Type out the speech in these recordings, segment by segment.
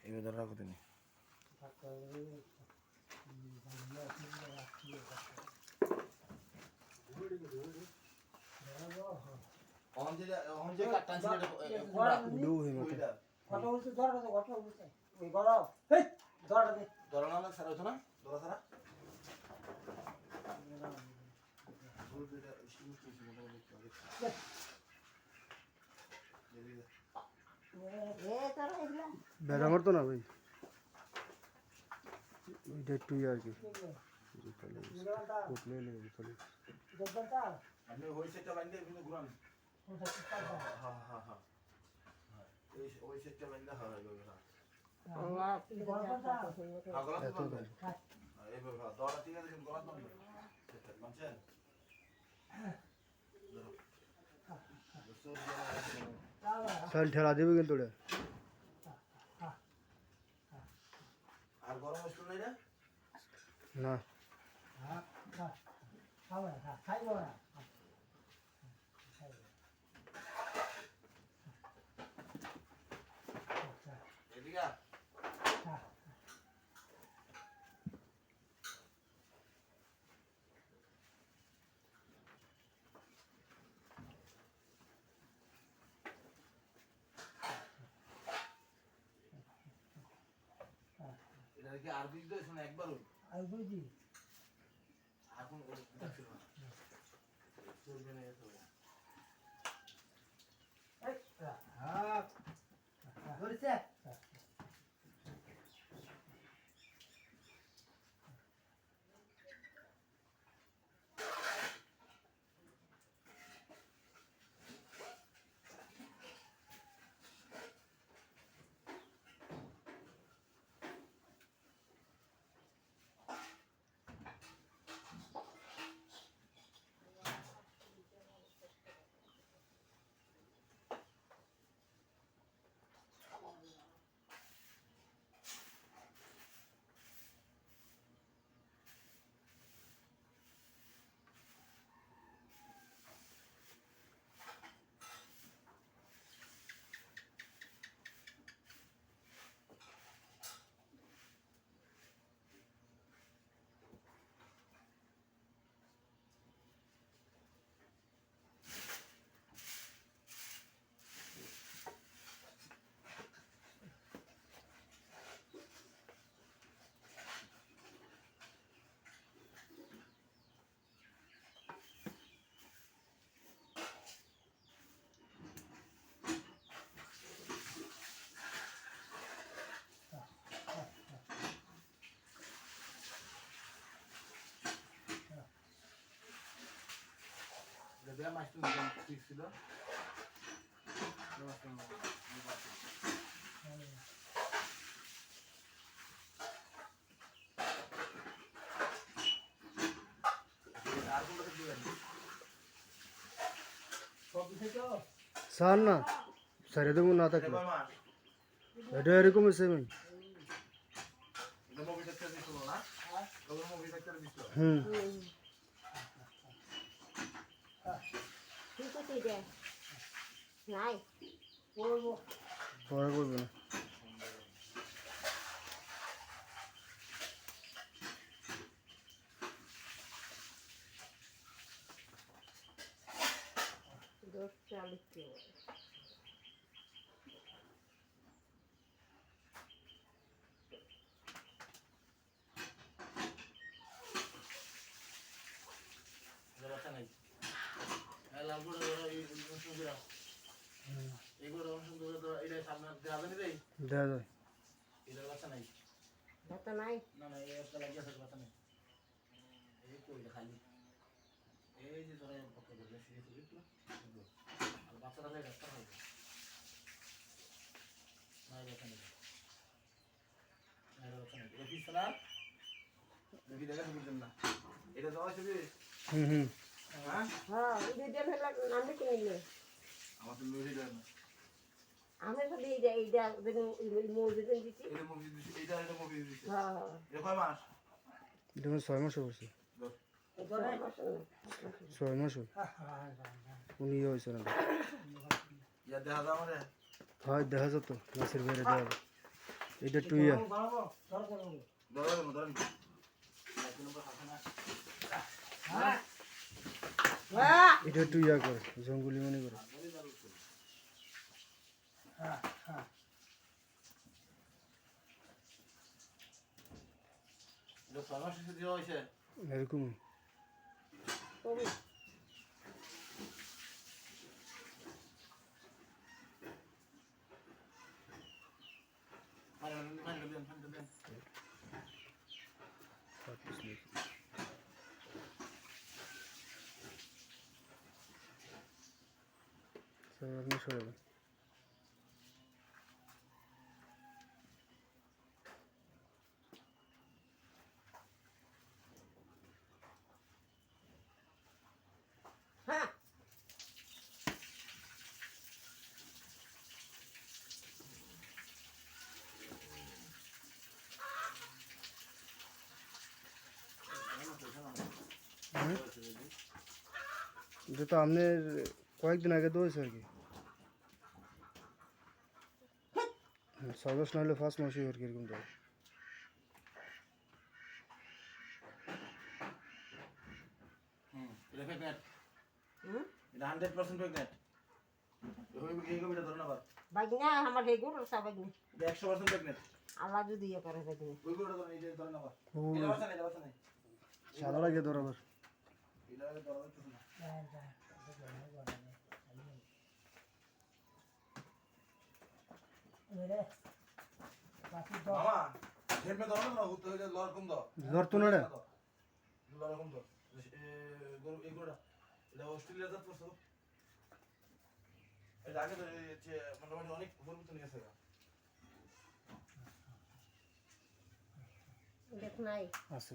এবার ধরে রাখো তুমি বেড়া মারতো না ভাই এটা একটু আর কি আপনি ওই সেটটা বাঁধলে কিন্তু ঘুরান ওই সেটটা বাঁধলে হয় এইভাবে দড়া ঠিক আছে কিন্তু গলা বাঁধবেন মানছেন চাল ঠেলা দেবে কিন্তু ওটা আর গরম মশলা নাই না এদিকে এটা কি আর বীজ দিয়েছ না একবারও আর বুঝি এখন দেখছিল না চলবে না এত ধরেছে এটা মাছটা ঠিক ছিল আর কোনটা দিবেন সব থেকে সার না সারে দেবো না থাকলে মাছ এটা এরকম আছে আমি এটা মুভি দেখতে দিছিল না তোর মুভি দেখতে দিছিল হুম ঠিক আছে দে নাই করবো পরে করবে না দশ 40 কিলো ব্যবস্থা নাই লালগুড়া এই অনুষ্ঠানগুলো এগুলো অনুষ্ঠান তো এটা সামনে যাবে নি রে দেখা যায় এটার ব্যবস্থা নাই ভাত নাই না না এই একটা লাগিয়ে আছে ব্যবস্থা নেই এই তো এটা খালি এই যে তোরা পক্ষ করলে সিরিয়াস হয়ে আর বাচ্চারা যায় রাস্তা হয় না ব্যবস্থা নেই ব্যবস্থা নেই এটা কিছু না দেখি দেখা বুঝলেন না এটা দেওয়া ছবি হুম হুম হ্যাঁ হ্যাঁ দুইটা ফেলা নামে কিনে নিয়ে আমার তো লুহি দেয় না আমি খালি এইটা মসজিদ দিচ্ছি এটা মুভি দিছি এটা মুভি দিছি হ্যাঁ এটা কয় মাস এটা আমার 6 মাস হয়েছে ধরে বসে না 6 মাস উনি হয়েছে না ইয়া দেখা যাও রে হয় দেখা যেত নাসির ভাইরে দেওয়া এটা টুইয়া বাড়াবো ধর করবো ধরেন এক নম্বর হাতে না হ্যাঁ এটা টুইয়া করে জঙ্গলি মনে করে হ্যাঁ হ্যাঁ এটা 6 মাস শেষে দেওয়া হয়েছে এরকম তবে মানে দেন স্যার আপনি সরাবেন হ্যাঁ হ্যাঁ এটা তো আপনার কয়েকদিন আগে দৌড়েছে আর কি 6 মাস না হলে 5 মাসই আর কি এরকম দেয় এটা প্রেগনেন্ট হুম এটা 100% প্রেগনেন্ট এই কবিটা ধরুন আবার বাগনা আমার হেগুর সব বাগনা এটা 100% প্রেগনেন্ট আল্লাহ যদি ইয়ে করে বাগনা ওই কবিটা ধরুন এই যে ধরুন আবার ও এটা বাসা নেই সাদা লাগে তোর আবার এটা ধরুন কিছু না রে বাকি ধর মামা হেলমেট ধরো না উত্তর হয়ে লর কম দাও জ্বর তো না রে লর কম দাও এই গোটা এটা অস্ট্রেলিয়া জাত করছো এটা আগে তো হচ্ছে মোটামুটি অনেক গরু তো নিয়েছে দেখ নাই আছে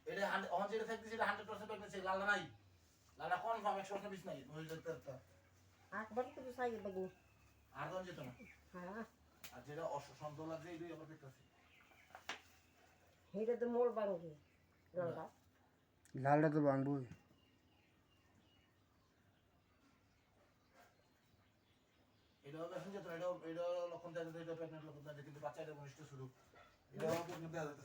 এটা অন যেটা থাকতেছে এটা 100% প্রেগনেন্সি লালা নাই লালা কনফার্ম 100% বিষ নাই ওই যে একবার তো সাই বাগনা আর কোন যেত না হ্যাঁ আর যেটা অসন্ত লাগছে এইটাই আবার দেখতেছি হেটা তো মোর বাঙ্গি গলটা লালটা তো ভাঙবই এটাও দেখুন যেত এটাও লক্ষণ দেখা যায় এটা প্রেগনেন্ট লক্ষণ দেখা যায় কিন্তু বাচ্চাটা ঘনিষ্ঠ শুরু এটাও প্রেগনেন্ট দেখা যাচ্ছে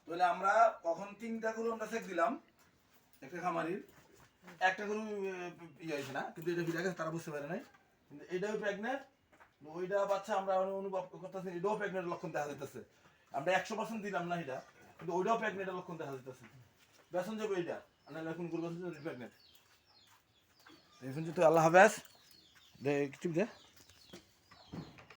তাহলে আমরা কখন 3টা গরু আমরা চেক দিলাম একটা খামারির একটা গরু ইয়ে হয়েছে না কিন্তু এটা ফিরে গেছে তারা বুঝতে পারে নাই কিন্তু এটাও প্রেগনেন্ট ওইটা বাচ্চা আমরা অনুভব করতেছি এটাও প্রেগনেন্ট লক্ষণ দেখা যাইতেছে আমরা 100% দিলাম না এটা কিন্তু ওইটাও প্রেগনেন্টের লক্ষণ দেখা যাইতেছে বেসন যাবে এইটা না এখন গরু বেসন যাবে প্রেগনেন্ট এখন যেহেতু আল্লাহ হাফেজ দে কিছু দে